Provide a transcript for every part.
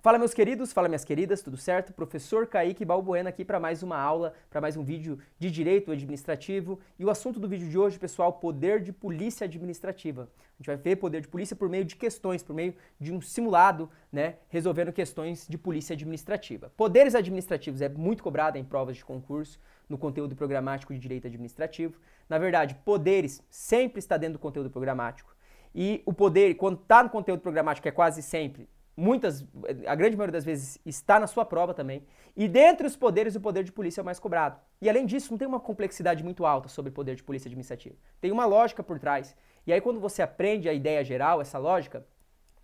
Fala meus queridos, fala minhas queridas, tudo certo? Professor Kaique Balbuena aqui para mais uma aula, para mais um vídeo de Direito Administrativo. E o assunto do vídeo de hoje, pessoal, poder de polícia administrativa. A gente vai ver poder de polícia por meio de questões, por meio de um simulado, né, resolvendo questões de polícia administrativa. Poderes administrativos é muito cobrado em provas de concurso, no conteúdo programático de Direito Administrativo. Na verdade, poderes sempre está dentro do conteúdo programático. E o poder, quando está no conteúdo programático, é quase sempre, a grande maioria das vezes está na sua prova também, e dentre os poderes, o poder de polícia é o mais cobrado. E além disso, não tem uma complexidade muito alta sobre o poder de polícia administrativa. Tem uma lógica por trás. E aí quando você aprende a ideia geral, essa lógica,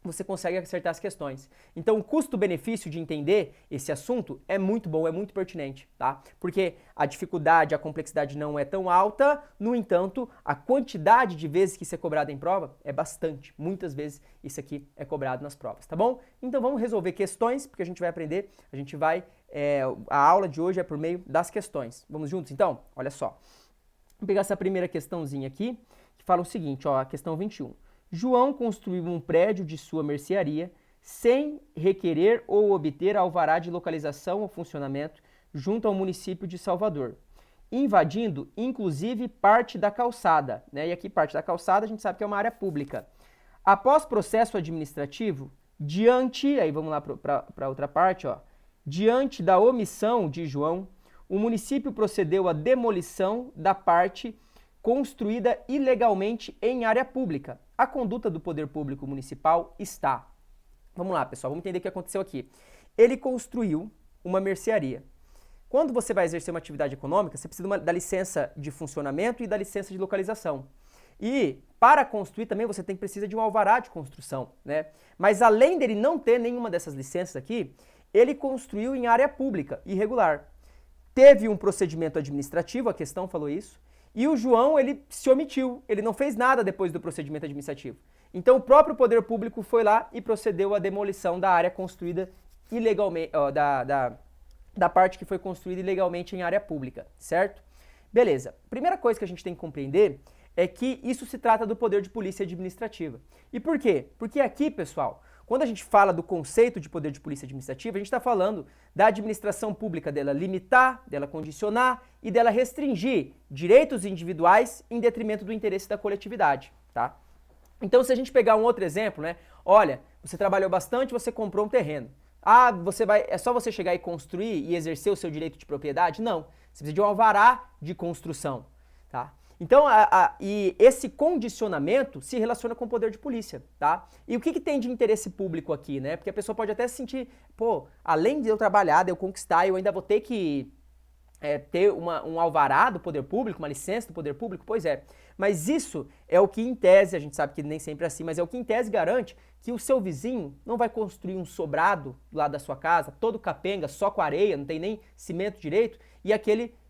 você consegue acertar as questões. Então o custo-benefício de entender esse assunto é muito bom, é muito pertinente, tá? Porque a dificuldade, a complexidade não é tão alta, no entanto, a quantidade de vezes que isso é cobrado em prova é bastante. Muitas vezes isso aqui é cobrado nas provas, tá bom? Então vamos resolver questões, porque a gente vai aprender, a aula de hoje é por meio das questões. Vamos juntos então? Olha só. Vou pegar essa primeira questãozinha aqui, que fala o seguinte, ó, a questão 21. João construiu um prédio de sua mercearia sem requerer ou obter alvará de localização ou funcionamento junto ao município de Salvador, invadindo inclusive parte da calçada, né? E aqui parte da calçada a gente sabe que é uma área pública. Após processo administrativo, aí vamos lá para outra parte, ó. Diante da omissão de João, o município procedeu à demolição da parte construída ilegalmente em área pública. A conduta do poder público municipal está. Vamos lá, pessoal, vamos entender o que aconteceu aqui. Ele construiu uma mercearia. Quando você vai exercer uma atividade econômica, você precisa da licença de funcionamento e da licença de localização. E para construir também você precisa de um alvará de construção, né? Mas além dele não ter nenhuma dessas licenças aqui, ele construiu em área pública, irregular. Teve um procedimento administrativo, a questão falou isso, e o João, ele se omitiu, ele não fez nada depois do procedimento administrativo. Então o próprio poder público foi lá e procedeu à demolição da área construída ilegalmente, da parte que foi construída ilegalmente em área pública, certo? Beleza. Primeira coisa que a gente tem que compreender é que isso se trata do poder de polícia administrativa. E por quê? Porque aqui, pessoal, quando a gente fala do conceito de poder de polícia administrativa, a gente está falando da administração pública, dela limitar, dela condicionar e dela restringir direitos individuais em detrimento do interesse da coletividade, tá? Então, se a gente pegar um outro exemplo, né? Olha, você trabalhou bastante, você comprou um terreno. Ah, é só você chegar e construir e exercer o seu direito de propriedade? Não. Você precisa de um alvará de construção, tá? Então, e esse condicionamento se relaciona com o poder de polícia, tá? E o que tem de interesse público aqui, né? Porque a pessoa pode até se sentir, pô, além de eu trabalhar, de eu conquistar, eu ainda vou ter que ter um alvará do poder público, uma licença do poder público? Pois é. Mas isso é o que em tese, a gente sabe que nem sempre é assim, mas é o que em tese garante que o seu vizinho não vai construir um sobrado lá da sua casa, todo capenga, só com areia, não tem nem cimento direito, e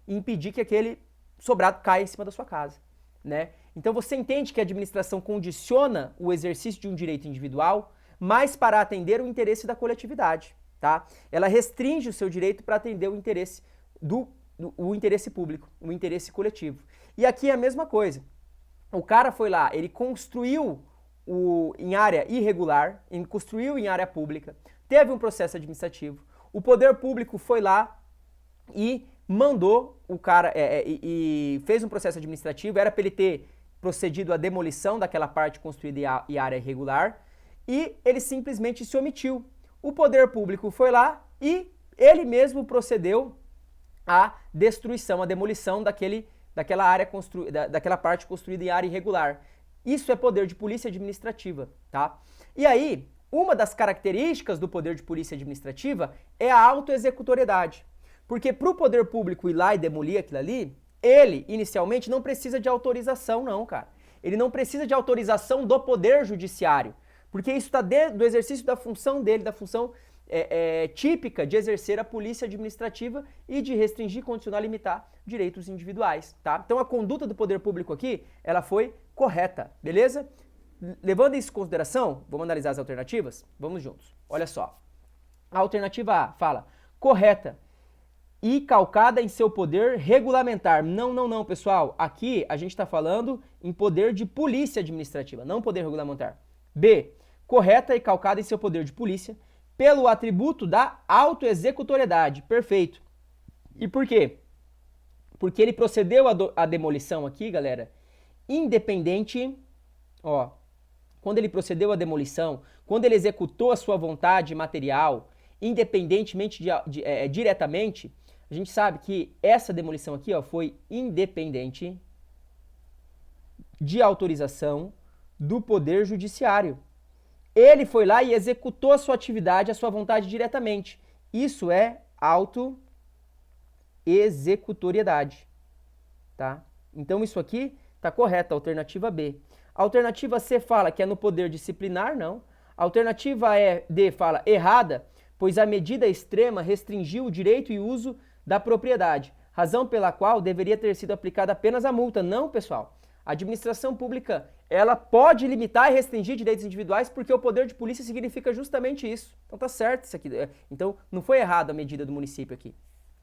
impedir que aquele sobrado cai em cima da sua casa, né? Então você entende que a administração condiciona o exercício de um direito individual, mas para atender o interesse da coletividade, tá? Ela restringe o seu direito para atender o interesse o interesse público, o interesse coletivo. E aqui é a mesma coisa. O cara foi lá, ele construiu em área irregular, construiu em área pública, teve um processo administrativo, o poder público foi lá e mandou o cara e fez um processo administrativo, era para ele ter procedido à demolição daquela parte construída em área irregular, e ele simplesmente se omitiu. O poder público foi lá e ele mesmo procedeu à destruição, à demolição daquela área daquela parte construída em área irregular. Isso é poder de polícia administrativa, tá? E aí, uma das características do poder de polícia administrativa é a autoexecutoriedade. Porque para o poder público ir lá e demolir aquilo ali, ele, inicialmente, não precisa de autorização, não, cara. Ele não precisa de autorização do poder judiciário. Porque isso está dentro do exercício da função dele, da função típica de exercer a polícia administrativa e de restringir, condicionar, limitar direitos individuais, tá? Então a conduta do poder público aqui, ela foi correta, beleza? Levando isso em consideração, vamos analisar as alternativas? Vamos juntos. Olha só. A alternativa A fala correta e calcada em seu poder regulamentar. Não, pessoal. Aqui a gente está falando em poder de polícia administrativa, não poder regulamentar. B, correta e calcada em seu poder de polícia, pelo atributo da autoexecutoriedade. Perfeito. E por quê? Porque ele procedeu à demolição aqui, galera, independente, ó, quando ele procedeu à demolição, quando ele executou a sua vontade material, independentemente diretamente, a gente sabe que essa demolição aqui, ó, foi independente de autorização do Poder Judiciário. Ele foi lá e executou a sua atividade, a sua vontade diretamente. Isso é autoexecutoriedade, tá? Então isso aqui está correto, a alternativa B. A alternativa C fala que é no poder disciplinar, não. A alternativa D fala errada, pois a medida extrema restringiu o direito e uso da propriedade, razão pela qual deveria ter sido aplicada apenas a multa. Não, pessoal. A administração pública, ela pode limitar e restringir direitos individuais porque o poder de polícia significa justamente isso. Então tá certo isso aqui. Então não foi errada a medida do município aqui.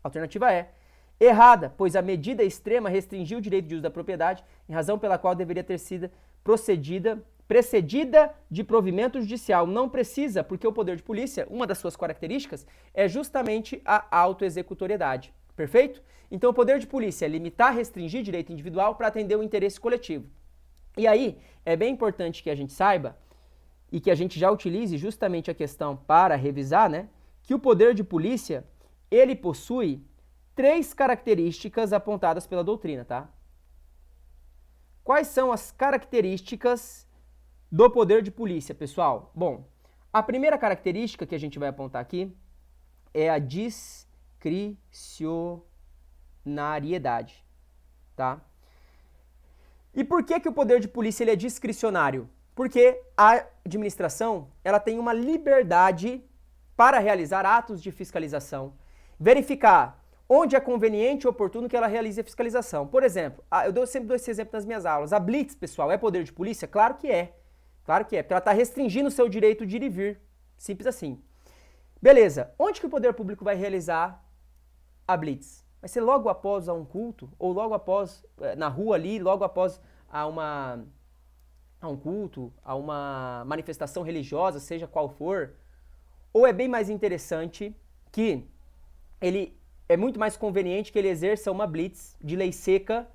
A alternativa é errada, pois a medida extrema restringiu o direito de uso da propriedade, em razão pela qual deveria ter sido precedida de provimento judicial. Não precisa, porque o poder de polícia, uma das suas características, é justamente a autoexecutoriedade. Perfeito? Então o poder de polícia é limitar, restringir direito individual para atender o interesse coletivo. E aí, é bem importante que a gente saiba, e que a gente já utilize justamente a questão para revisar, né? Que o poder de polícia, ele possui 3 características apontadas pela doutrina, tá? Quais são as características do poder de polícia, pessoal? Bom, a primeira característica que a gente vai apontar aqui é a discricionariedade, tá? E por que o poder de polícia ele é discricionário? Porque a administração ela tem uma liberdade para realizar atos de fiscalização, verificar onde é conveniente e oportuno que ela realize a fiscalização. Por exemplo, eu sempre dou esse exemplo nas minhas aulas. A blitz, pessoal, é poder de polícia? Claro que é. Claro que é, porque ela está restringindo o seu direito de ir e vir. Simples assim. Beleza, onde que o poder público vai realizar a blitz? Vai ser logo após um culto, ou logo após, na rua ali, logo após a um culto, a uma manifestação religiosa, seja qual for. Ou é bem mais interessante que é muito mais conveniente que ele exerça uma blitz de lei seca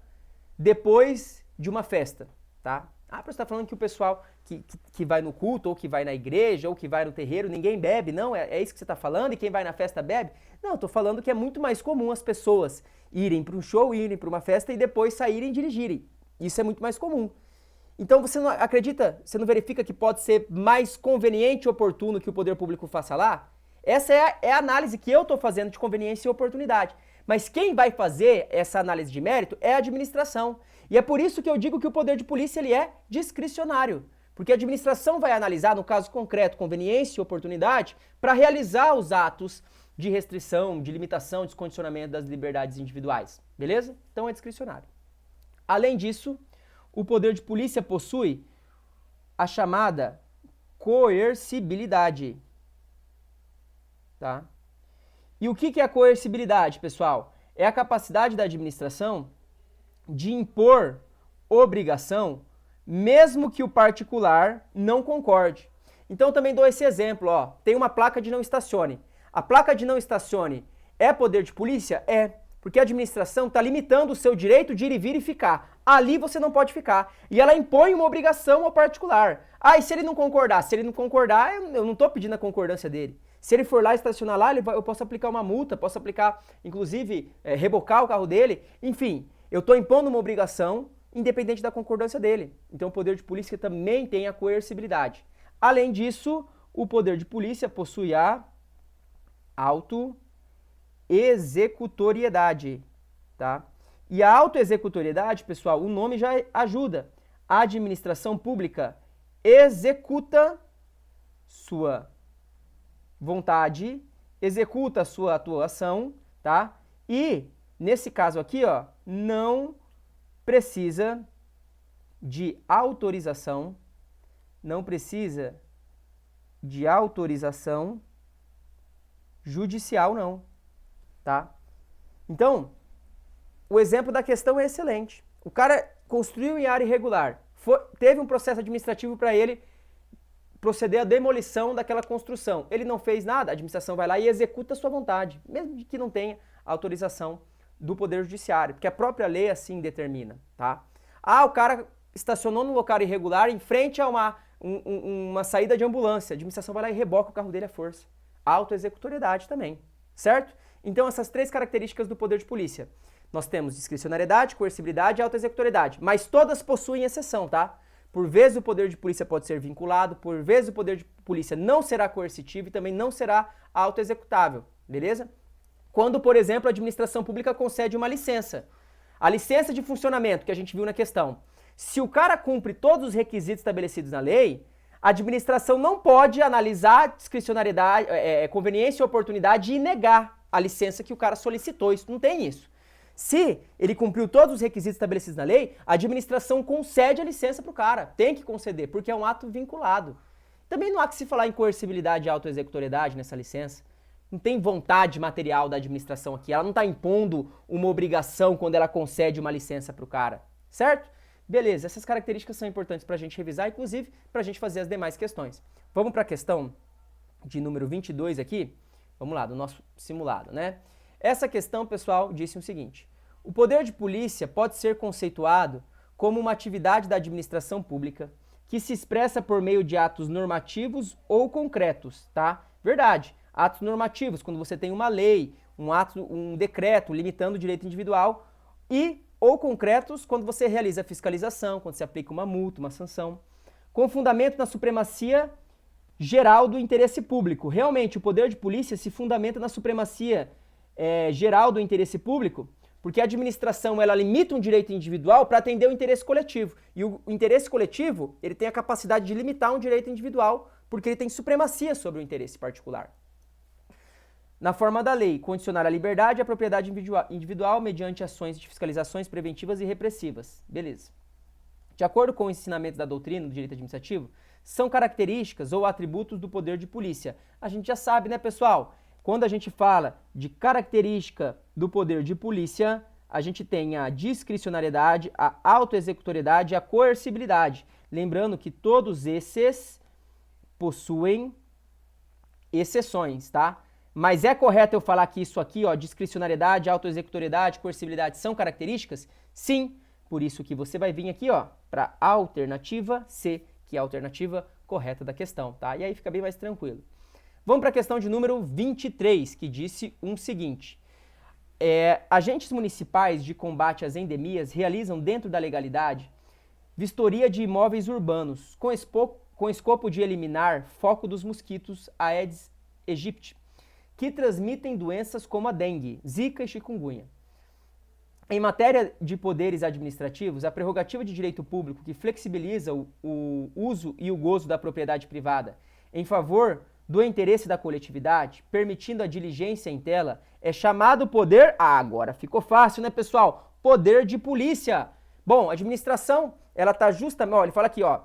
depois de uma festa, tá? Você está falando que o pessoal que vai no culto, ou que vai na igreja, ou que vai no terreiro, ninguém bebe, não? É isso que você está falando? E quem vai na festa bebe? Não, eu estou falando que é muito mais comum as pessoas irem para um show, irem para uma festa e depois saírem e dirigirem. Isso é muito mais comum. Então você não acredita, você não verifica que pode ser mais conveniente e oportuno que o poder público faça lá? Essa é a análise que eu estou fazendo de conveniência e oportunidade. Mas quem vai fazer essa análise de mérito é a administração. E é por isso que eu digo que o poder de polícia ele é discricionário. Porque a administração vai analisar, no caso concreto, conveniência e oportunidade para realizar os atos de restrição, de limitação, descondicionamento das liberdades individuais. Beleza? Então é discricionário. Além disso, o poder de polícia possui a chamada coercibilidade. Tá? E o que é a coercibilidade, pessoal? É a capacidade da administração de impor obrigação, mesmo que o particular não concorde. Então também dou esse exemplo, ó. Tem uma placa de não estacione. A placa de não estacione é poder de polícia? É, porque a administração está limitando o seu direito de ir e vir e ficar. Ali você não pode ficar. E ela impõe uma obrigação ao particular. E se ele não concordar? Se ele não concordar, eu não estou pedindo a concordância dele. Se ele for lá estacionar lá, eu posso aplicar uma multa, posso aplicar, inclusive, rebocar o carro dele. Enfim, eu estou impondo uma obrigação independente da concordância dele. Então o poder de polícia também tem a coercibilidade. Além disso, o poder de polícia possui a autoexecutoriedade, tá? E a autoexecutoriedade, pessoal, o nome já ajuda. A administração pública executa sua vontade, executa a sua atuação, tá? E, nesse caso aqui, ó, não precisa de autorização, judicial, não, tá? Então, o exemplo da questão é excelente. O cara construiu em área irregular, teve um processo administrativo para ele proceder à demolição daquela construção. Ele não fez nada, a administração vai lá e executa a sua vontade, mesmo que não tenha autorização do Poder Judiciário, porque a própria lei assim determina, tá? Ah, o cara estacionou num local irregular em frente a uma saída de ambulância, a administração vai lá e reboca o carro dele à força. Autoexecutoriedade também, certo? Então essas três características do poder de polícia. Nós temos discricionariedade, coercibilidade e autoexecutoriedade, mas todas possuem exceção, tá? Por vezes o poder de polícia pode ser vinculado, por vezes o poder de polícia não será coercitivo e também não será autoexecutável, beleza? Quando, por exemplo, a administração pública concede uma licença. A licença de funcionamento, que a gente viu na questão. Se o cara cumpre todos os requisitos estabelecidos na lei, a administração não pode analisar discricionariedade, conveniência e oportunidade e negar a licença que o cara solicitou. Isso não tem isso. Se ele cumpriu todos os requisitos estabelecidos na lei, a administração concede a licença para o cara. Tem que conceder, porque é um ato vinculado. Também não há que se falar em coercibilidade e autoexecutoriedade nessa licença. Não tem vontade material da administração aqui. Ela não está impondo uma obrigação quando ela concede uma licença para o cara. Certo? Beleza, essas características são importantes para a gente revisar, inclusive para a gente fazer as demais questões. Vamos para a questão de número 22 aqui. Vamos lá, do nosso simulado, né? Essa questão, pessoal, disse o seguinte: o poder de polícia pode ser conceituado como uma atividade da administração pública que se expressa por meio de atos normativos ou concretos, tá? Verdade. Atos normativos, quando você tem uma lei, um decreto limitando o direito individual, ou concretos, quando você realiza a fiscalização, quando você aplica uma multa, uma sanção. Com fundamento na supremacia geral do interesse público. Realmente, o poder de polícia se fundamenta na supremacia geral do interesse público, porque a administração ela limita um direito individual para atender o interesse coletivo. E o interesse coletivo, ele tem a capacidade de limitar um direito individual, porque ele tem supremacia sobre o interesse particular. Na forma da lei, condicionar a liberdade e a propriedade individual mediante ações de fiscalizações preventivas e repressivas. Beleza. De acordo com os ensinamentos da doutrina do direito administrativo, são características ou atributos do poder de polícia. A gente já sabe, né, pessoal? Quando a gente fala de característica do poder de polícia, a gente tem a discricionariedade, a autoexecutoriedade e a coercibilidade. Lembrando que todos esses possuem exceções, tá? Mas é correto eu falar que isso aqui, ó, discricionariedade, autoexecutoriedade, coercibilidade são características? Sim, por isso que você vai vir aqui, ó, para a alternativa C, que é a alternativa correta da questão, tá? E aí fica bem mais tranquilo. Vamos para a questão de número 23, que disse o seguinte: agentes municipais de combate às endemias realizam dentro da legalidade vistoria de imóveis urbanos com escopo de eliminar foco dos mosquitos Aedes aegypti, que transmitem doenças como a dengue, zika e chikungunya. Em matéria de poderes administrativos, a prerrogativa de direito público que flexibiliza o uso e o gozo da propriedade privada em favor do interesse da coletividade, permitindo a diligência em tela, é chamado poder... agora ficou fácil, né, pessoal? Poder de polícia. Bom, a administração, ela tá justamente... Ó, ele fala aqui, ó.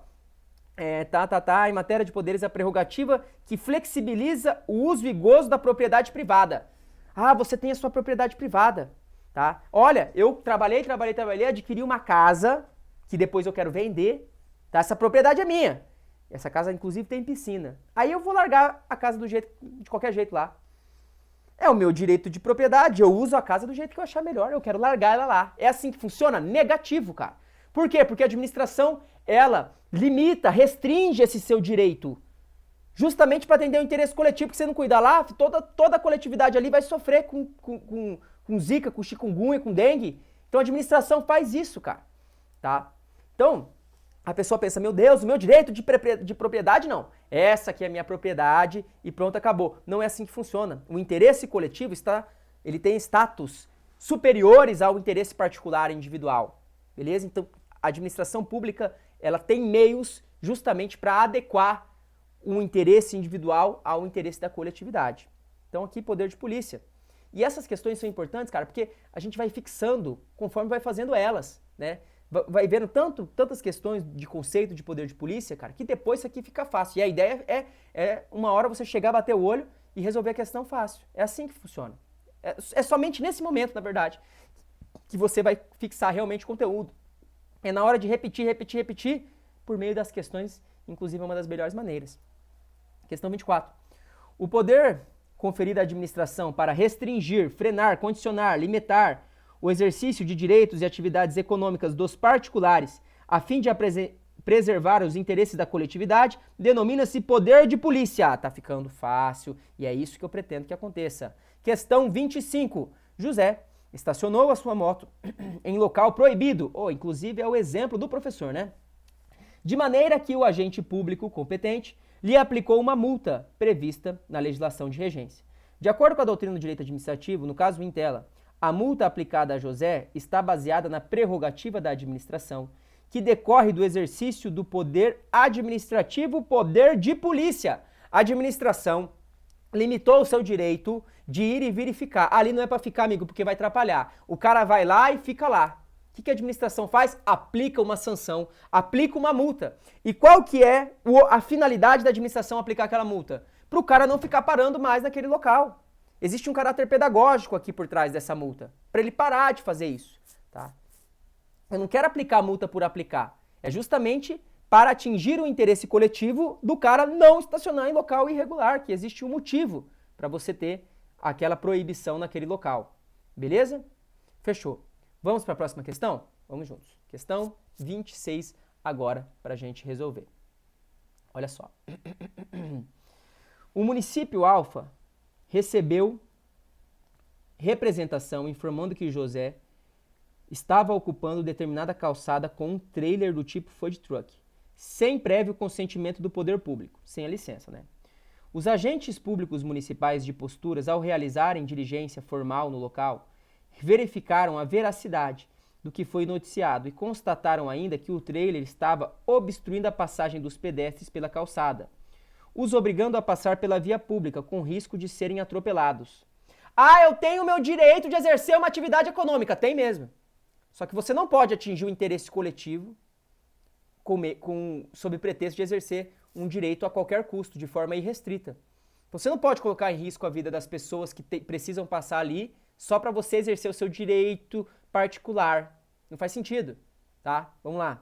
Em matéria de poderes, a prerrogativa que flexibiliza o uso e gozo da propriedade privada. Ah, você tem a sua propriedade privada, tá? Olha, eu trabalhei, adquiri uma casa, que depois eu quero vender, tá? Essa propriedade é minha. Essa casa, inclusive, tem piscina. Aí eu vou largar a casa de qualquer jeito lá. É o meu direito de propriedade, eu uso a casa do jeito que eu achar melhor, eu quero largar ela lá. É assim que funciona? Negativo, cara. Por quê? Porque a administração, ela limita, restringe esse seu direito, justamente para atender o interesse coletivo, porque você não cuidar lá, toda a coletividade ali vai sofrer com zika, com chikungunya, com dengue. Então a administração faz isso, cara, tá? Então, a pessoa pensa, meu Deus, o meu direito de propriedade não. Essa aqui é a minha propriedade e pronto, acabou. Não é assim que funciona. O interesse coletivo ele tem status superiores ao interesse particular individual, beleza? Então, a administração pública, ela tem meios justamente para adequar o interesse individual ao interesse da coletividade. Então, aqui, poder de polícia. E essas questões são importantes, cara, porque a gente vai fixando conforme vai fazendo elas, né? Vai vendo tantas questões de conceito de poder de polícia, cara, que depois isso aqui fica fácil. E a ideia é uma hora você chegar, bater o olho e resolver a questão fácil. É assim que funciona. É somente nesse momento, na verdade, que você vai fixar realmente o conteúdo. É na hora de repetir, por meio das questões inclusive é uma das melhores maneiras. Questão 24. O poder conferido à administração para restringir, frenar, condicionar, limitar o exercício de direitos e atividades econômicas dos particulares, a fim de preservar os interesses da coletividade, denomina-se poder de polícia. Tá ficando fácil e é isso que eu pretendo que aconteça. Questão 25. José estacionou a sua moto em local proibido, ou inclusive é o exemplo do professor, né? De maneira que o agente público competente lhe aplicou uma multa prevista na legislação de regência. De acordo com a doutrina do direito administrativo, no caso Vintela, a multa aplicada a José está baseada na prerrogativa da administração, que decorre do exercício do poder administrativo, poder de polícia. A administração limitou o seu direito de ir e verificar. Ali não é para ficar, amigo, porque vai atrapalhar. O cara vai lá e fica lá. O que a administração faz? Aplica uma sanção, aplica uma multa. E qual que é a finalidade da administração aplicar aquela multa? Para o cara não ficar parando mais naquele local. Existe um caráter pedagógico aqui por trás dessa multa, para ele parar de fazer isso, tá? Eu não quero aplicar a multa por aplicar. É justamente para atingir o interesse coletivo do cara não estacionar em local irregular, que existe um motivo para você ter aquela proibição naquele local. Beleza? Fechou. Vamos para a próxima questão? Vamos juntos. Questão 26 agora para a gente resolver. Olha só. O município Alfa recebeu representação informando que José estava ocupando determinada calçada com um trailer do tipo food truck, sem prévio consentimento do poder público, sem a licença, né? Os agentes públicos municipais de posturas, ao realizarem diligência formal no local, verificaram a veracidade do que foi noticiado e constataram ainda que o trailer estava obstruindo a passagem dos pedestres pela calçada, os obrigando a passar pela via pública com risco de serem atropelados. Ah, eu tenho o meu direito de exercer uma atividade econômica. Tem mesmo. Só que você não pode atingir o interesse coletivo sob pretexto de exercer um direito a qualquer custo, de forma irrestrita. Você não pode colocar em risco a vida das pessoas que precisam passar ali só para você exercer o seu direito particular. Não faz sentido, tá? Vamos lá.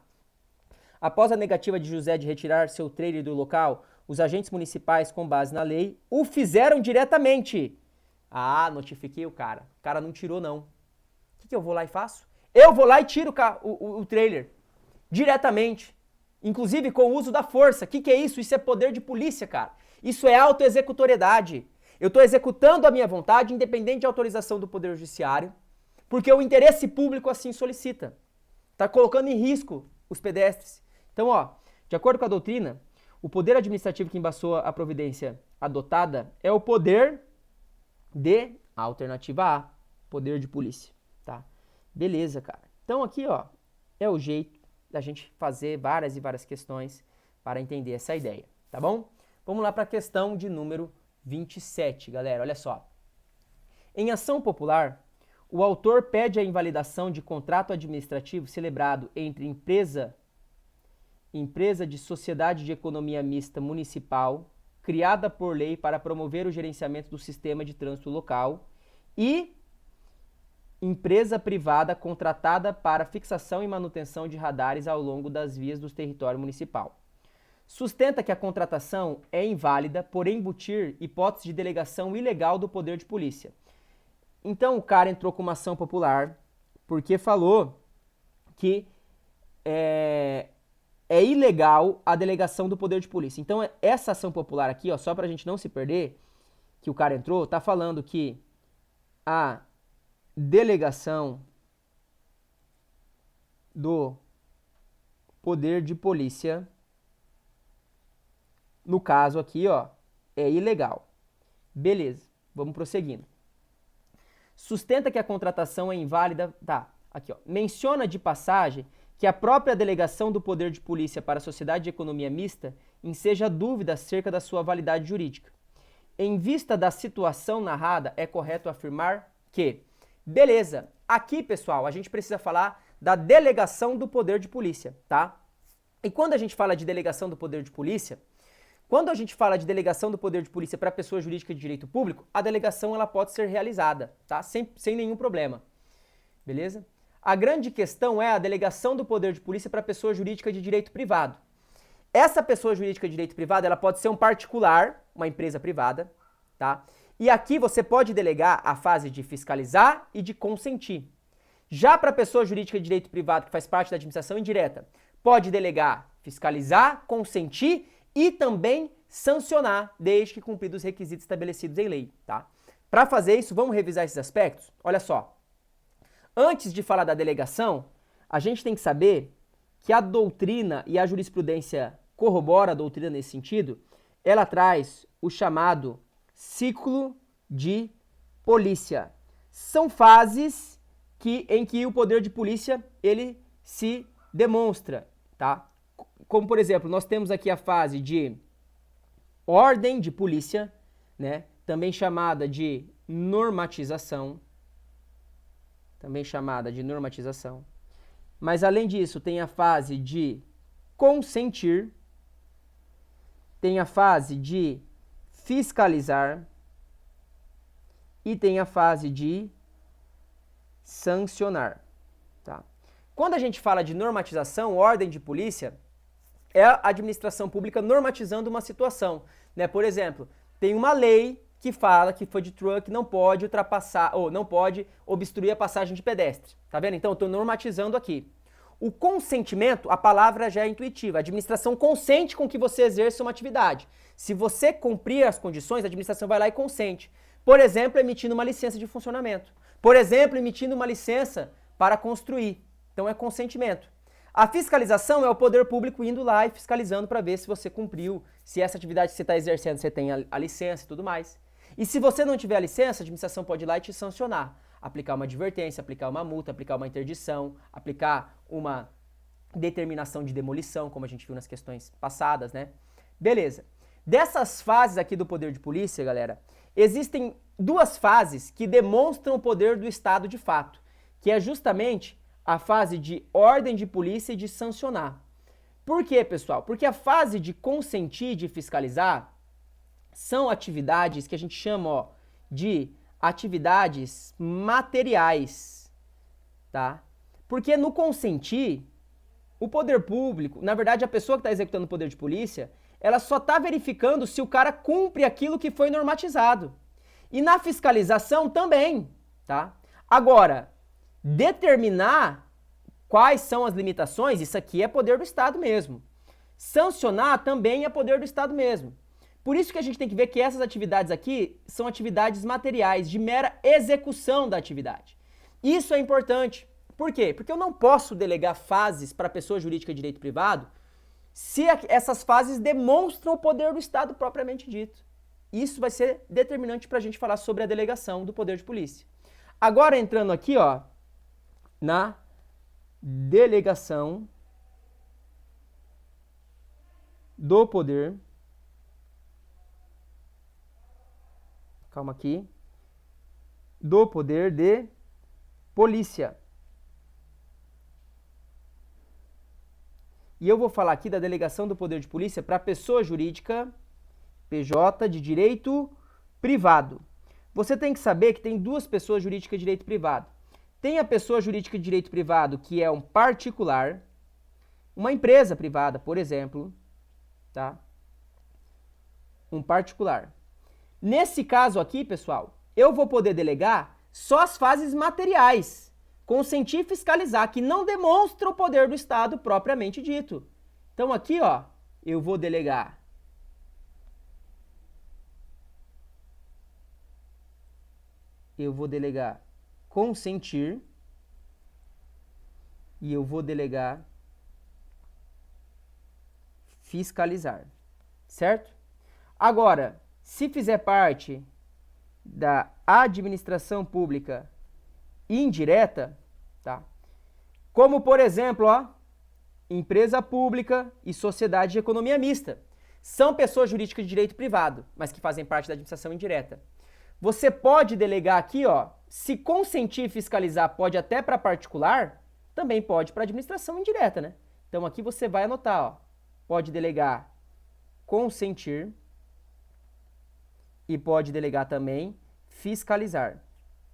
Após a negativa de José de retirar seu trailer do local, os agentes municipais, com base na lei, o fizeram diretamente. Ah, notifiquei o cara. O cara não tirou, não. O que eu vou lá e faço? Eu vou lá e tiro o trailer. Diretamente. Inclusive com o uso da força. O que é isso? Isso é poder de polícia, cara. Isso é autoexecutoriedade. Eu estou executando a minha vontade, independente de autorização do Poder Judiciário, porque o interesse público assim solicita. Está colocando em risco os pedestres. Então, ó, de acordo com a doutrina, o poder administrativo que embaçou a providência adotada é o poder de alternativa A, poder de polícia, tá? Beleza, cara. Então aqui, ó, é o jeito da gente fazer várias e várias questões para entender essa ideia, tá bom? Vamos lá para a questão de número 27, galera, olha só. Em ação popular, o autor pede a invalidação de contrato administrativo celebrado entre empresa de sociedade de economia mista municipal, criada por lei para promover o gerenciamento do sistema de trânsito local, e empresa privada contratada para fixação e manutenção de radares ao longo das vias do território municipal. Sustenta que a contratação é inválida por embutir hipótese de delegação ilegal do poder de polícia. Então o cara entrou com uma ação popular porque falou que é ilegal a delegação do poder de polícia. Então essa ação popular aqui, ó, só pra gente não se perder, que o cara entrou, tá falando que a delegação do poder de polícia, no caso aqui, ó, é ilegal. Beleza, vamos prosseguindo. Sustenta que a contratação é inválida, tá, aqui ó, menciona de passagem que a própria delegação do poder de polícia para a sociedade de economia mista enseja dúvida acerca da sua validade jurídica. Em vista da situação narrada, é correto afirmar que, beleza, aqui pessoal, a gente precisa falar da delegação do poder de polícia, tá? E quando a gente fala de delegação do poder de polícia, quando a gente fala de delegação do poder de polícia para pessoa jurídica de direito público, a delegação ela pode ser realizada, tá? Sem nenhum problema, beleza? A grande questão é a delegação do poder de polícia para pessoa jurídica de direito privado. Essa pessoa jurídica de direito privado, ela pode ser um particular, uma empresa privada, tá? E aqui você pode delegar a fase de fiscalizar e de consentir. Já para a pessoa jurídica de direito privado, que faz parte da administração indireta, pode delegar fiscalizar, consentir e também sancionar, desde que cumpridos os requisitos estabelecidos em lei, tá? Para fazer isso, vamos revisar esses aspectos? Olha só. Antes de falar da delegação, a gente tem que saber que a doutrina e a jurisprudência corrobora a doutrina nesse sentido, ela traz o chamado ciclo de polícia. São fases em que o poder de polícia ele se demonstra, tá? Como, por exemplo, nós temos aqui a fase de ordem de polícia, né? Também chamada de normatização. Mas, além disso, tem a fase de consentir, tem a fase de fiscalizar e tem a fase de sancionar, tá? Quando a gente fala de normatização, ordem de polícia, é a administração pública normatizando uma situação, né? Por exemplo, tem uma lei que fala que food truck não pode ultrapassar ou não pode obstruir a passagem de pedestre, tá vendo? Então, eu estou normatizando aqui. O consentimento, a palavra já é intuitiva. A administração consente com que você exerça uma atividade. Se você cumprir as condições, a administração vai lá e consente. Por exemplo, emitindo uma licença de funcionamento. Por exemplo, emitindo uma licença para construir. Então, é consentimento. A fiscalização é o poder público indo lá e fiscalizando para ver se você cumpriu, se essa atividade que você está exercendo, você tem a licença e tudo mais. E se você não tiver a licença, a administração pode ir lá e te sancionar. Aplicar uma advertência, aplicar uma multa, aplicar uma interdição, aplicar uma determinação de demolição, como a gente viu nas questões passadas, né? Beleza. Dessas fases aqui do poder de polícia, galera, existem duas fases que demonstram o poder do Estado de fato, que é justamente a fase de ordem de polícia e de sancionar. Por quê, pessoal? Porque a fase de consentir e de fiscalizar são atividades que a gente chama, ó, de atividades materiais, tá? Porque no consentir, o poder público, na verdade a pessoa que está executando o poder de polícia, ela só está verificando se o cara cumpre aquilo que foi normatizado. E na fiscalização também, tá? Agora, determinar quais são as limitações, isso aqui é poder do Estado mesmo. Sancionar também é poder do Estado mesmo. Por isso que a gente tem que ver que essas atividades aqui são atividades materiais, de mera execução da atividade. Isso é importante. Por quê? Porque eu não posso delegar fases para a pessoa jurídica de direito privado se essas fases demonstram o poder do Estado propriamente dito. Isso vai ser determinante para a gente falar sobre a delegação do poder de polícia. Agora, entrando aqui, ó, na delegação do poder. Calma aqui. Do poder de polícia. E eu vou falar aqui da delegação do poder de polícia para pessoa jurídica, PJ, de direito privado. Você tem que saber que tem duas pessoas jurídicas de direito privado. Tem a pessoa jurídica de direito privado, que é um particular, uma empresa privada, por exemplo, tá? Um particular. Nesse caso aqui, pessoal, eu vou poder delegar só as fases materiais, consentir e fiscalizar, que não demonstra o poder do Estado propriamente dito. Então aqui, ó, eu vou delegar consentir e eu vou delegar fiscalizar, certo? Agora, se fizer parte da administração pública indireta, tá? Como, por exemplo, ó, empresa pública e sociedade de economia mista. São pessoas jurídicas de direito privado, mas que fazem parte da administração indireta. Você pode delegar aqui, ó, se consentir e fiscalizar pode até para particular, também pode para administração indireta, né? Então aqui você vai anotar, ó, pode delegar consentir e pode delegar também fiscalizar,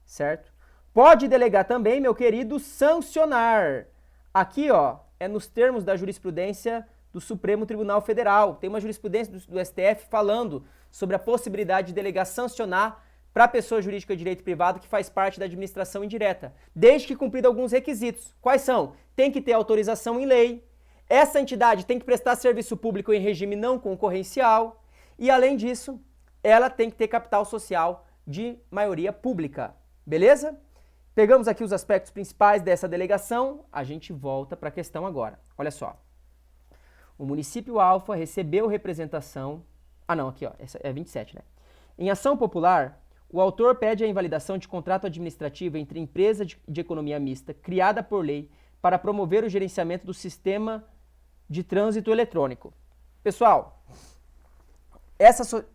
certo? Pode delegar também, meu querido, sancionar. Aqui, ó, é nos termos da jurisprudência do Supremo Tribunal Federal. Tem uma jurisprudência do STF falando sobre a possibilidade de delegar sancionar para a pessoa jurídica de direito privado que faz parte da administração indireta, desde que cumprido alguns requisitos. Quais são? Tem que ter autorização em lei, essa entidade tem que prestar serviço público em regime não concorrencial e, além disso, ela tem que ter capital social de maioria pública. Beleza? Pegamos aqui os aspectos principais dessa delegação, a gente volta para a questão agora. Olha só. O município alfa recebeu representação... Ah, não, aqui, ó, essa é 27, né? Em ação popular, o autor pede a invalidação de contrato administrativo entre empresa de economia mista, criada por lei, para promover o gerenciamento do sistema de trânsito eletrônico. Pessoal,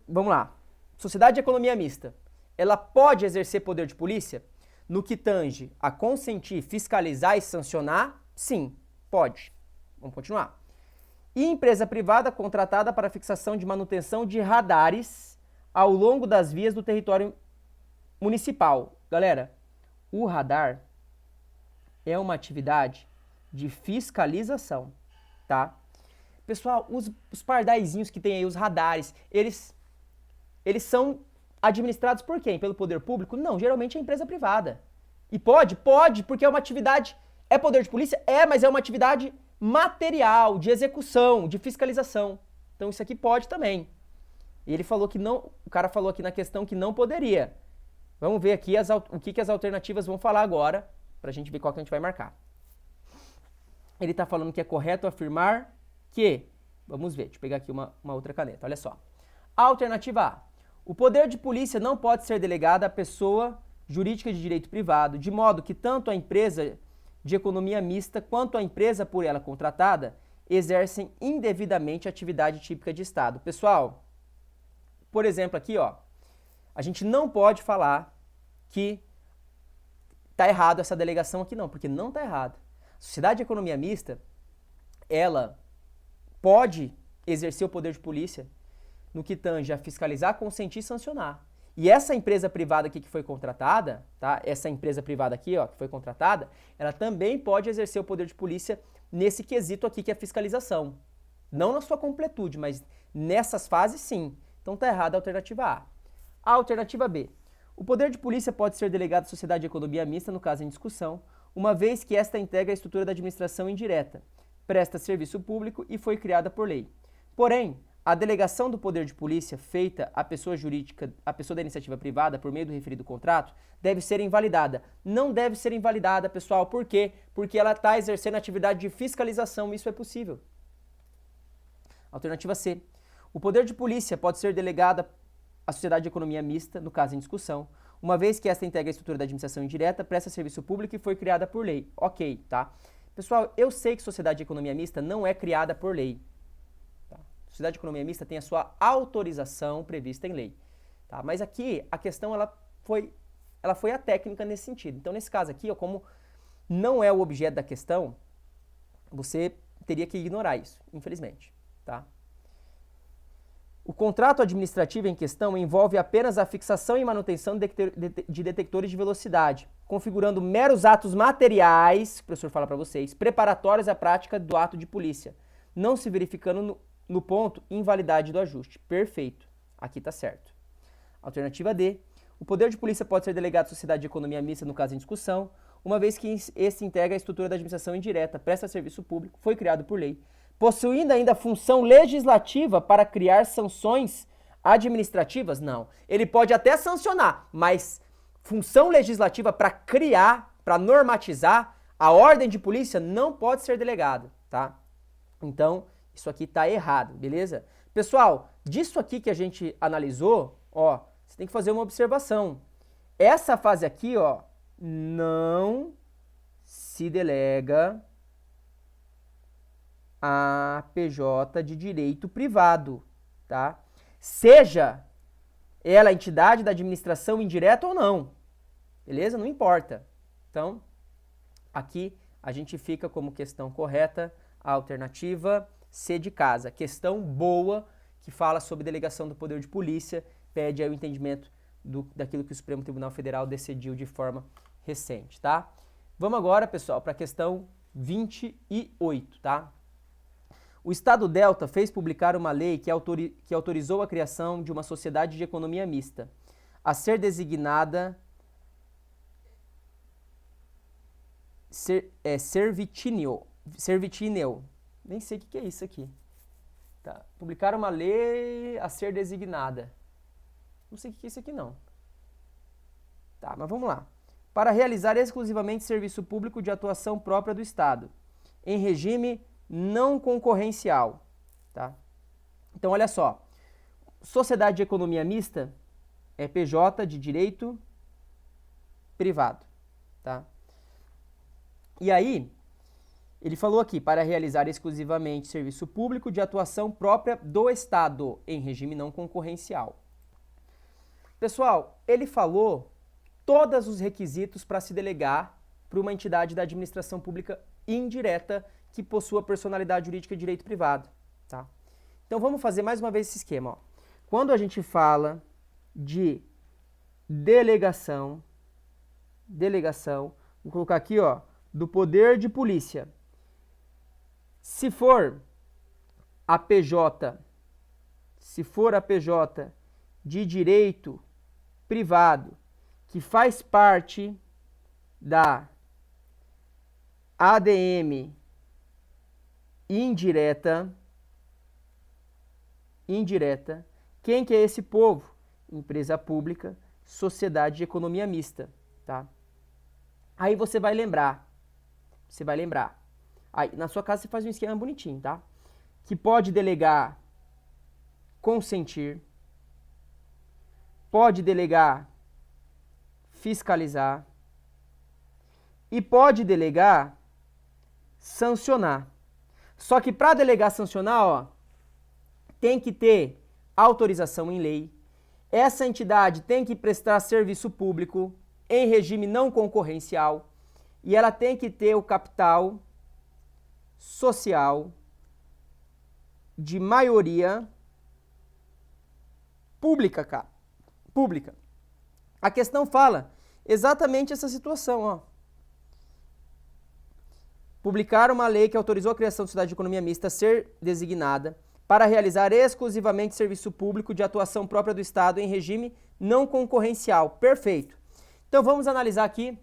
vamos lá. Sociedade de economia mista, ela pode exercer poder de polícia no que tange a consentir, fiscalizar e sancionar? Sim, pode. Vamos continuar. E empresa privada contratada para fixação de manutenção de radares ao longo das vias do território municipal. Galera, o radar é uma atividade de fiscalização, tá? Pessoal, os pardaizinhos que tem aí, os radares, eles são administrados por quem? Pelo poder público? Não, geralmente é empresa privada. E pode, porque é uma atividade, é poder de polícia? É, mas é uma atividade material, de execução, de fiscalização. Então isso aqui pode também. E ele falou que não, o cara falou aqui na questão que não poderia. Vamos ver aqui o que as alternativas vão falar agora, pra gente ver qual que a gente vai marcar. Ele está falando que é correto afirmar que... Vamos ver, deixa eu pegar aqui uma outra caneta, olha só. Alternativa A. O poder de polícia não pode ser delegado à pessoa jurídica de direito privado, de modo que tanto a empresa de economia mista quanto a empresa por ela contratada exercem indevidamente atividade típica de Estado. Pessoal, por exemplo aqui, ó, a gente não pode falar que tá errado essa delegação aqui não, porque não tá errado. A sociedade de economia mista, ela pode exercer o poder de polícia no que tange a fiscalizar, consentir e sancionar. E essa empresa privada aqui que foi contratada, tá? Essa empresa privada aqui, ó, que foi contratada, ela também pode exercer o poder de polícia nesse quesito aqui que é a fiscalização. Não na sua completude, mas nessas fases sim. Então tá errada a alternativa A. A alternativa B. O poder de polícia pode ser delegado à sociedade de economia mista, no caso em discussão, uma vez que esta integra a estrutura da administração indireta, presta serviço público e foi criada por lei. Porém, a delegação do poder de polícia feita à pessoa jurídica, à pessoa da iniciativa privada, por meio do referido contrato, deve ser invalidada. Não deve ser invalidada, pessoal. Por quê? Porque ela está exercendo atividade de fiscalização. Isso é possível. Alternativa C. O poder de polícia pode ser delegado à sociedade de economia mista, no caso em discussão, uma vez que esta integra a estrutura da administração indireta, presta serviço público e foi criada por lei. Ok, tá? Pessoal, eu sei que sociedade de economia mista não é criada por lei. A sociedade de economia mista tem a sua autorização prevista em lei. Tá? Mas aqui a questão ela foi a técnica nesse sentido. Então, nesse caso aqui, ó, como não é o objeto da questão, você teria que ignorar isso, infelizmente. Tá? O contrato administrativo em questão envolve apenas a fixação e manutenção de detectores de velocidade, configurando meros atos materiais, que o professor fala para vocês, preparatórios à prática do ato de polícia, não se verificando no ponto invalidade do ajuste. Perfeito. Aqui está certo. Alternativa D. O poder de polícia pode ser delegado à sociedade de economia mista, no caso em discussão, uma vez que esse integra a estrutura da administração indireta, presta serviço público, foi criado por lei, possuindo ainda função legislativa para criar sanções administrativas? Não. Ele pode até sancionar, mas função legislativa para criar, para normatizar a ordem de polícia não pode ser delegado, tá? Então, isso aqui tá errado, beleza? Pessoal, disso aqui que a gente analisou, ó, você tem que fazer uma observação. Essa fase aqui, ó, não se delega a PJ de direito privado, tá? Seja ela a entidade da administração indireta ou não, beleza? Não importa. Então, aqui a gente fica como questão correta a alternativa C de casa. Questão boa que fala sobre delegação do poder de polícia, pede aí o entendimento daquilo que o Supremo Tribunal Federal decidiu de forma recente, tá? Vamos agora, pessoal, para a questão 28, tá? O Estado Delta fez publicar uma lei que autorizou a criação de uma sociedade de economia mista, a ser designada Servitineo. Nem sei o que é isso aqui. Tá. Publicaram uma lei a ser designada. Não sei o que é isso aqui, não. Tá, mas vamos lá. Para realizar exclusivamente serviço público de atuação própria do Estado, em regime não concorrencial, tá? Então, olha só. Sociedade de economia mista é PJ de direito privado, tá? E aí, ele falou aqui, para realizar exclusivamente serviço público de atuação própria do Estado, em regime não concorrencial. Pessoal, ele falou todos os requisitos para se delegar para uma entidade da administração pública indireta que possua personalidade jurídica de direito privado, tá? Então vamos fazer mais uma vez esse esquema, ó. Quando a gente fala de delegação, vou colocar aqui, ó, do poder de polícia. Se for a PJ de direito privado, que faz parte da ADM indireta, quem que é esse povo? Empresa pública, sociedade de economia mista, tá? Aí você vai lembrar. Aí, na sua casa você faz um esquema bonitinho, tá? Que pode delegar consentir, pode delegar fiscalizar e pode delegar sancionar. Só que para delegar sancionar, ó, tem que ter autorização em lei. Essa entidade tem que prestar serviço público em regime não concorrencial e ela tem que ter o capital social de maioria pública, cara. Pública. A questão fala exatamente essa situação, ó. Publicar uma lei que autorizou a criação de sociedade de economia mista a ser designada para realizar exclusivamente serviço público de atuação própria do Estado em regime não concorrencial. Perfeito. Então vamos analisar aqui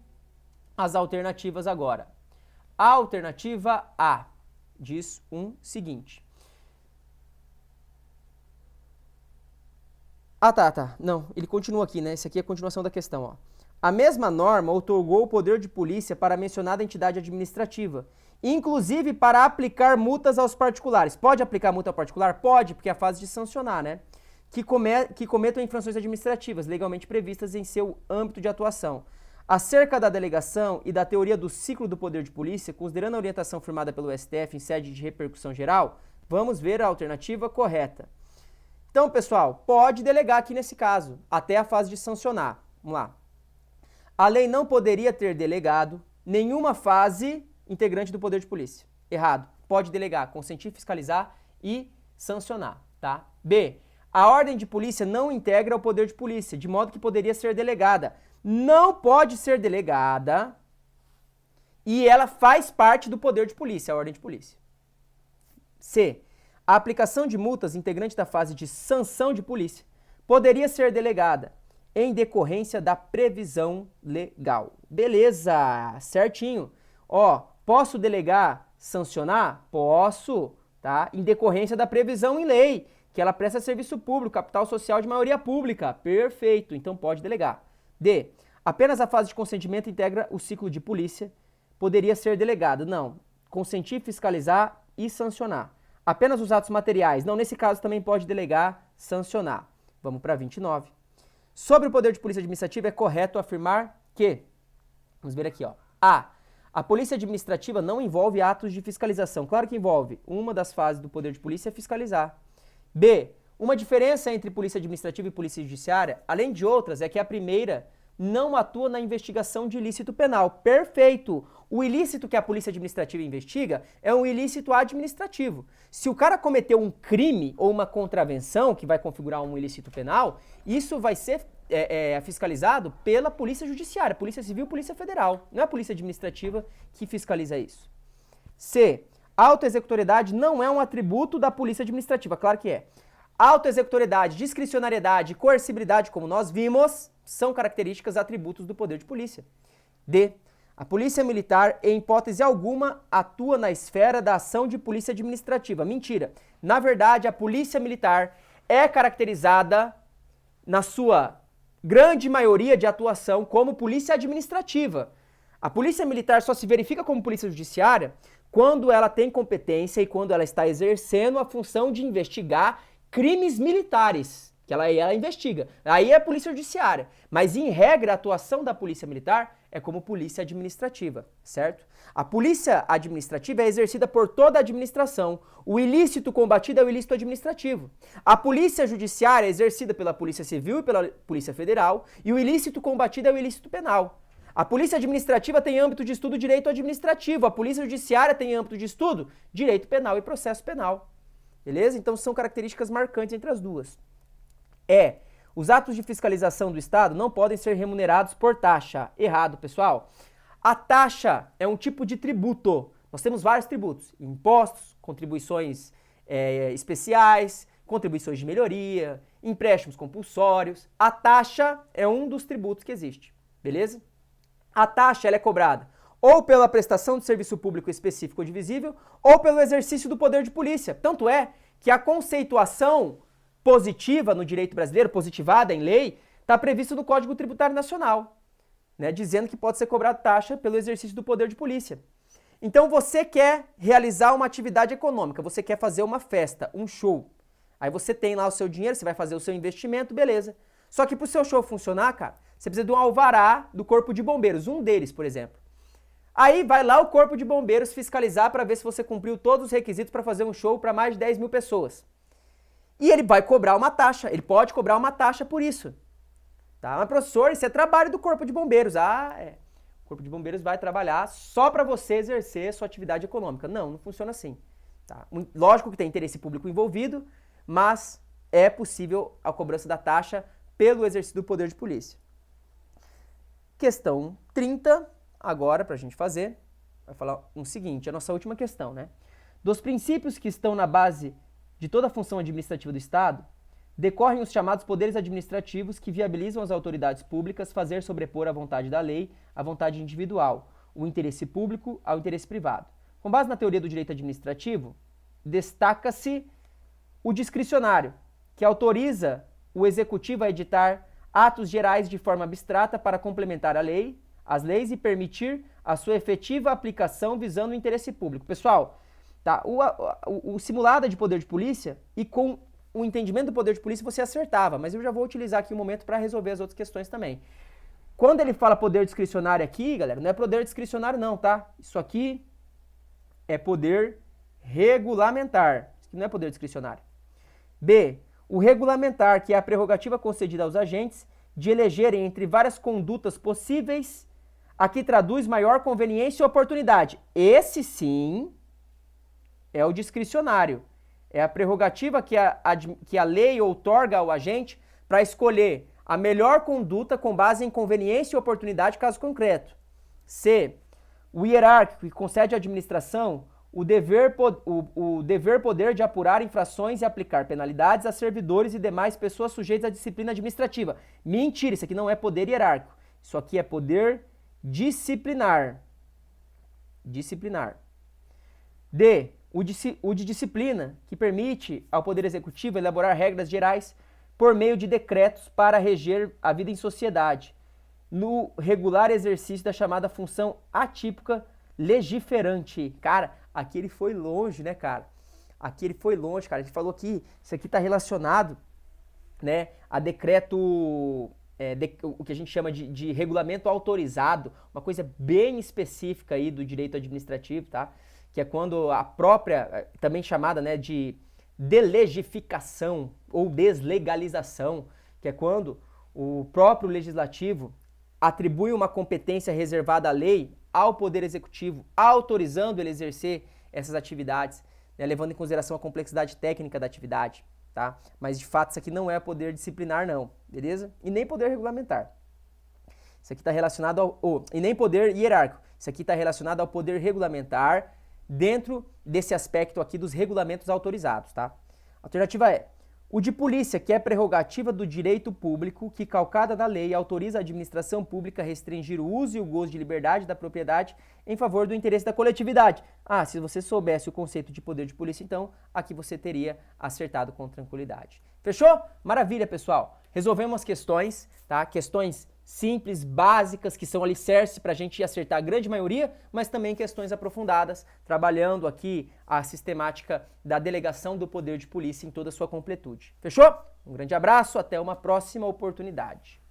as alternativas agora. A alternativa A diz o seguinte. Tá. Não, ele continua aqui, né? Esse aqui é a continuação da questão, ó. A mesma norma outorgou o poder de polícia para a mencionada entidade administrativa, inclusive para aplicar multas aos particulares. Pode aplicar multa ao particular? Pode, porque é a fase de sancionar, né? Que cometam infrações administrativas legalmente previstas em seu âmbito de atuação. Acerca da delegação e da teoria do ciclo do poder de polícia, considerando a orientação firmada pelo STF em sede de repercussão geral, vamos ver a alternativa correta. Então, pessoal, pode delegar aqui nesse caso, até a fase de sancionar. Vamos lá. A lei não poderia ter delegado nenhuma fase integrante do poder de polícia. Errado. Pode delegar, consentir, fiscalizar e sancionar, tá? B. A ordem de polícia não integra o poder de polícia, de modo que poderia ser delegada. Não pode ser delegada e ela faz parte do poder de polícia, a ordem de polícia. C. A aplicação de multas integrante da fase de sanção de polícia poderia ser delegada em decorrência da previsão legal. Beleza, certinho. Ó, posso delegar, sancionar? Posso, tá? Em decorrência da previsão em lei, que ela presta serviço público, capital social de maioria pública. Perfeito, então pode delegar. D. Apenas a fase de consentimento integra o ciclo de polícia, poderia ser delegado. Não, consentir, fiscalizar e sancionar. Apenas os atos materiais. Não, nesse caso também pode delegar, sancionar. Vamos para 29. Sobre o poder de polícia administrativa, é correto afirmar que, vamos ver aqui, ó. A polícia administrativa não envolve atos de fiscalização. Claro que envolve. Uma das fases do poder de polícia é fiscalizar. B. Uma diferença entre polícia administrativa e polícia judiciária, além de outras, é que a primeira não atua na investigação de ilícito penal. Perfeito! O ilícito que a polícia administrativa investiga é um ilícito administrativo. Se o cara cometeu um crime ou uma contravenção que vai configurar um ilícito penal, isso vai ser fiscalizado pela polícia judiciária, polícia civil, polícia federal. Não é a polícia administrativa que fiscaliza isso. C. autoexecutoriedade não é um atributo da polícia administrativa, claro que é. Autoexecutoriedade, discricionariedade, coercibilidade, como nós vimos, são características, atributos do poder de polícia. D. A polícia militar, em hipótese alguma, atua na esfera da ação de polícia administrativa. Mentira. Na verdade, a polícia militar é caracterizada, na sua grande maioria de atuação, como polícia administrativa. A polícia militar só se verifica como polícia judiciária quando ela tem competência e quando ela está exercendo a função de investigar crimes militares, que ela investiga. Aí é a polícia judiciária. Mas, em regra, a atuação da polícia militar é como polícia administrativa, certo? A polícia administrativa é exercida por toda a administração. O ilícito combatido é o ilícito administrativo. A polícia judiciária é exercida pela Polícia Civil e pela Polícia Federal, e o ilícito combatido é o ilícito penal. A polícia administrativa tem âmbito de estudo direito administrativo, a polícia judiciária tem âmbito de estudo direito penal e processo penal. Beleza? Então são características marcantes entre as duas. Os atos de fiscalização do Estado não podem ser remunerados por taxa. Errado, pessoal. A taxa é um tipo de tributo. Nós temos vários tributos: impostos, contribuições especiais, contribuições de melhoria, empréstimos compulsórios. A taxa é um dos tributos que existe, beleza? A taxa ela é cobrada ou pela prestação de serviço público específico ou divisível, ou pelo exercício do poder de polícia. Tanto é que a conceituação positiva no direito brasileiro, positivada em lei, está previsto no Código Tributário Nacional, né, dizendo que pode ser cobrada taxa pelo exercício do poder de polícia. Então você quer realizar uma atividade econômica, você quer fazer uma festa, um show. Aí você tem lá o seu dinheiro, você vai fazer o seu investimento, beleza. Só que para o seu show funcionar, cara, você precisa de um alvará do Corpo de Bombeiros, um deles, por exemplo. Aí vai lá o Corpo de Bombeiros fiscalizar para ver se você cumpriu todos os requisitos para fazer um show para mais de 10 mil pessoas. E ele vai cobrar uma taxa, ele pode cobrar uma taxa por isso. Tá? Mas, professor, isso é trabalho do Corpo de Bombeiros. O Corpo de Bombeiros vai trabalhar só para você exercer sua atividade econômica. Não, não funciona assim. Tá? Lógico que tem interesse público envolvido, mas é possível a cobrança da taxa pelo exercício do poder de polícia. Questão 30, agora, para a gente fazer, vai falar o seguinte, a nossa última questão, né? Dos princípios que estão na base de toda a função administrativa do Estado, decorrem os chamados poderes administrativos que viabilizam as autoridades públicas fazer sobrepor a vontade da lei à vontade individual, o interesse público ao interesse privado. Com base na teoria do direito administrativo, destaca-se o discricionário, que autoriza o executivo a editar atos gerais de forma abstrata para complementar as leis e permitir a sua efetiva aplicação visando o interesse público. Pessoal, tá? O simulado de poder de polícia, e com o entendimento do poder de polícia você acertava, mas eu já vou utilizar aqui um momento para resolver as outras questões também. Quando ele fala poder discricionário aqui, galera, não é poder discricionário não, tá? Isso aqui é poder regulamentar, isso aqui não é poder discricionário. B. O regulamentar, que é a prerrogativa concedida aos agentes de elegerem entre várias condutas possíveis, aqui traduz maior conveniência e oportunidade. Esse sim é o discricionário. É a prerrogativa que a lei outorga ao agente para escolher a melhor conduta com base em conveniência e oportunidade, caso concreto. C. O hierárquico, que concede à administração o dever poder de apurar infrações e aplicar penalidades a servidores e demais pessoas sujeitas à disciplina administrativa. Mentira, isso aqui não é poder hierárquico. Isso aqui é poder disciplinar. Disciplinar. D. O de disciplina, que permite ao Poder Executivo elaborar regras gerais por meio de decretos para reger a vida em sociedade, no regular exercício da chamada função atípica legiferante. Cara, aqui ele foi longe, né, cara? Aqui ele foi longe, cara. Ele falou que isso aqui está relacionado, né, a decreto, o que a gente chama de regulamento autorizado, uma coisa bem específica aí do direito administrativo, tá? Que é quando a própria, também chamada, né, de delegificação ou deslegalização, que é quando o próprio legislativo atribui uma competência reservada à lei ao Poder Executivo, autorizando ele a exercer essas atividades, né, levando em consideração a complexidade técnica da atividade, tá? Mas, de fato, isso aqui não é poder disciplinar, não, beleza? E nem poder regulamentar. Isso aqui está relacionado e nem poder hierárquico. Isso aqui está relacionado ao poder regulamentar, dentro desse aspecto aqui dos regulamentos autorizados, tá? A alternativa é: o de polícia, que é prerrogativa do direito público, que calcada na lei autoriza a administração pública a restringir o uso e o gozo de liberdade da propriedade em favor do interesse da coletividade. Ah, se você soubesse o conceito de poder de polícia, então aqui você teria acertado com tranquilidade. Fechou? Maravilha, pessoal. Resolvemos as questões, tá? Questões simples, básicas, que são alicerce para a gente acertar a grande maioria, mas também questões aprofundadas, trabalhando aqui a sistemática da delegação do poder de polícia em toda a sua completude. Fechou? Um grande abraço, até uma próxima oportunidade.